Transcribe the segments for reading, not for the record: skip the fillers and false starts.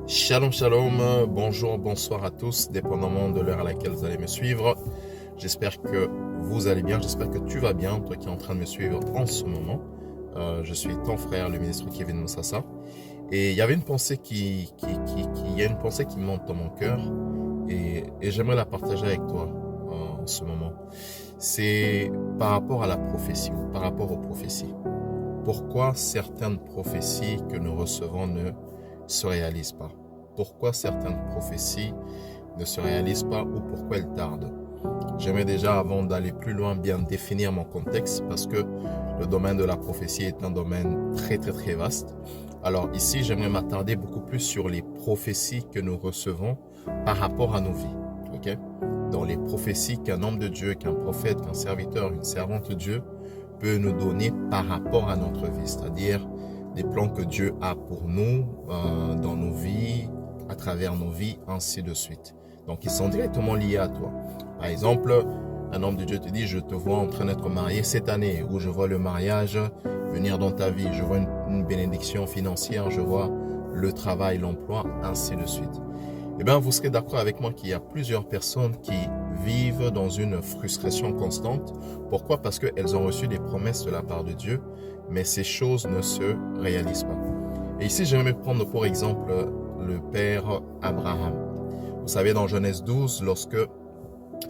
Shalom, shalom, bonjour, bonsoir à tous, dépendamment de l'heure à laquelle vous allez me suivre. J'espère que vous allez bien, j'espère que tu vas bien, toi qui es en train de me suivre en ce moment. Je suis ton frère, le ministre Kevin Moussassa. Et il y avait une pensée il y a une pensée qui monte dans mon cœur et j'aimerais la partager avec toi en ce moment. C'est par rapport à la prophétie, par rapport aux prophéties. Pourquoi certaines prophéties que nous recevons ne se réalisent pas? Pourquoi certaines prophéties ne se réalisent pas ou pourquoi elles tardent? J'aimerais déjà, avant d'aller plus loin, bien définir mon contexte parce que le domaine de la prophétie est un domaine très vaste. Alors ici, j'aimerais m'attarder beaucoup plus sur les prophéties que nous recevons par rapport à nos vies. Okay? Dans les prophéties qu'un homme de Dieu, qu'un prophète, qu'un serviteur, une servante de Dieu peut nous donner par rapport à notre vie, c'est-à-dire des plans que Dieu a pour nous dans nos vies, à travers nos vies, ainsi de suite. Donc, ils sont directement liés à toi. Par exemple, un homme de Dieu te dit, je te vois en train d'être marié cette année, ou je vois le mariage venir dans ta vie, je vois une bénédiction financière, je vois le travail, l'emploi, ainsi de suite. Eh bien, vous serez d'accord avec moi qu'il y a plusieurs personnes qui vivent dans une frustration constante. Pourquoi? Parce qu'elles ont reçu des promesses de la part de Dieu, mais ces choses ne se réalisent pas. Et ici, j'aimerais prendre pour exemple le père Abraham. Vous savez, dans Genèse 12, lorsque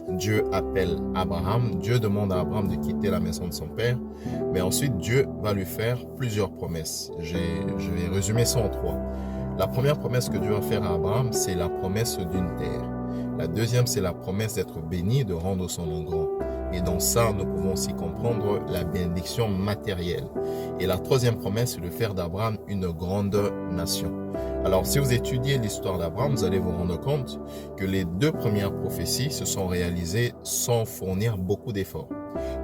Dieu appelle Abraham, Dieu demande à Abraham de quitter la maison de son père, mais ensuite Dieu va lui faire plusieurs promesses. Je vais résumer ça en trois. La première promesse que Dieu va faire à Abraham, c'est la promesse d'une terre. La deuxième, c'est la promesse d'être béni, de rendre son nom grand. Et dans ça, nous pouvons aussi comprendre la bénédiction matérielle. Et la troisième promesse, c'est de faire d'Abraham une grande nation. Alors, si vous étudiez l'histoire d'Abraham, vous allez vous rendre compte que les deux premières prophéties se sont réalisées sans fournir beaucoup d'efforts.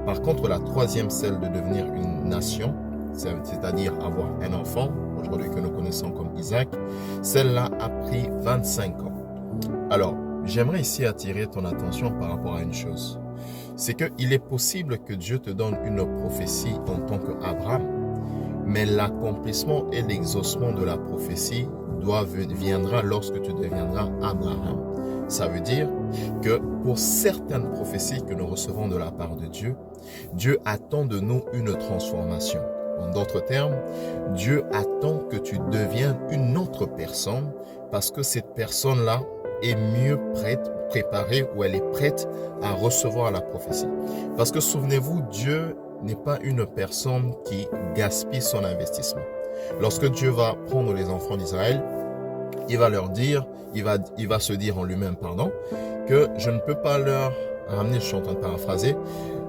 Par contre, la troisième, celle de devenir une nation, c'est-à-dire avoir un enfant, aujourd'hui que nous connaissons comme Isaac, celle-là a pris 25 ans. Alors, j'aimerais ici attirer ton attention par rapport à une chose. C'est qu'il est possible que Dieu te donne une prophétie en tant qu'Abraham, mais l'accomplissement et l'exaucement de la prophétie viendra lorsque tu deviendras Abraham. Ça veut dire que pour certaines prophéties que nous recevons de la part de Dieu, Dieu attend de nous une transformation. En d'autres termes, Dieu attend que tu deviennes une autre personne parce que cette personne-là est mieux préparée ou elle est prête à recevoir la prophétie. Parce que souvenez-vous, Dieu n'est pas une personne qui gaspille son investissement. Lorsque Dieu va prendre les enfants d'Israël, il va leur dire, il va se dire en lui-même, que je ne peux pas leur ramener, je suis en train de paraphraser,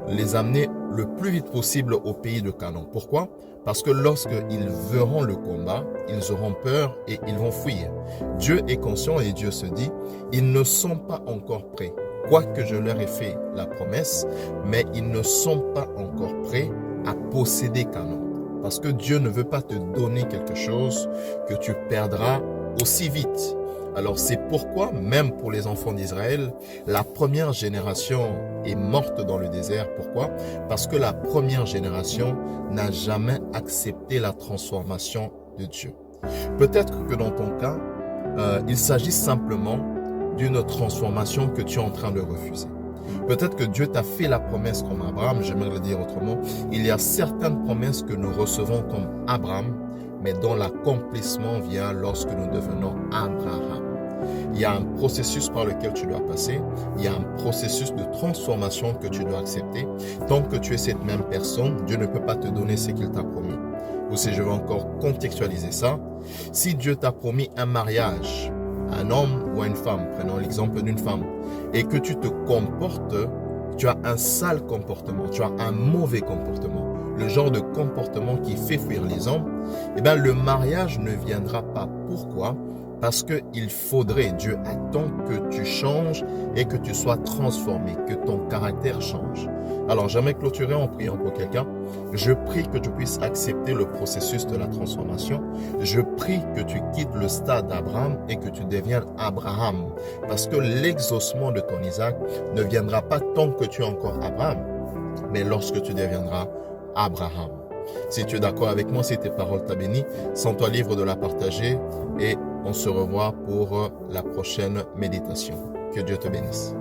les amener le plus vite possible au pays de Canaan. Pourquoi? Parce que lorsqu'ils verront le combat, ils auront peur et ils vont fuir. Dieu est conscient et Dieu se dit, ils ne sont pas encore prêts. Quoique je leur ai fait la promesse, mais ils ne sont pas encore prêts à posséder Canaan. Parce que Dieu ne veut pas te donner quelque chose que tu perdras aussi vite. Alors c'est pourquoi, même pour les enfants d'Israël, la première génération est morte dans le désert. Pourquoi? Parce que la première génération n'a jamais accepté la transformation de Dieu. Peut-être que dans ton cas, il s'agit simplement d'une transformation que tu es en train de refuser. Peut-être que Dieu t'a fait la promesse comme Abraham, j'aimerais le dire autrement. Il y a certaines promesses que nous recevons comme Abraham, mais dont l'accomplissement vient lorsque nous devenons Abraham. Il y a un processus par lequel tu dois passer, il y a un processus de transformation que tu dois accepter. Tant que tu es cette même personne, Dieu ne peut pas te donner ce qu'il t'a promis. Ou si je veux encore contextualiser ça, si Dieu t'a promis un mariage, un homme ou une femme, prenons l'exemple d'une femme, et que tu te comportes, tu as un sale comportement, tu as un mauvais comportement, le genre de comportement qui fait fuir les hommes, eh bien le mariage ne viendra pas. Pourquoi? Parce qu'il faudrait, Dieu attend que tu changes et que tu sois transformé, que ton caractère change. Alors j'aimerais clôturer en priant pour quelqu'un. Je prie que tu puisses accepter le processus de la transformation. Je prie que tu quittes le stade d'Abraham et que tu deviennes Abraham. Parce que l'exaucement de ton Isaac ne viendra pas tant que tu es encore Abraham, mais lorsque tu deviendras Abraham. Si tu es d'accord avec moi, si tes paroles t'ont béni, sens-toi libre de la partager et on se revoit pour la prochaine méditation. Que Dieu te bénisse.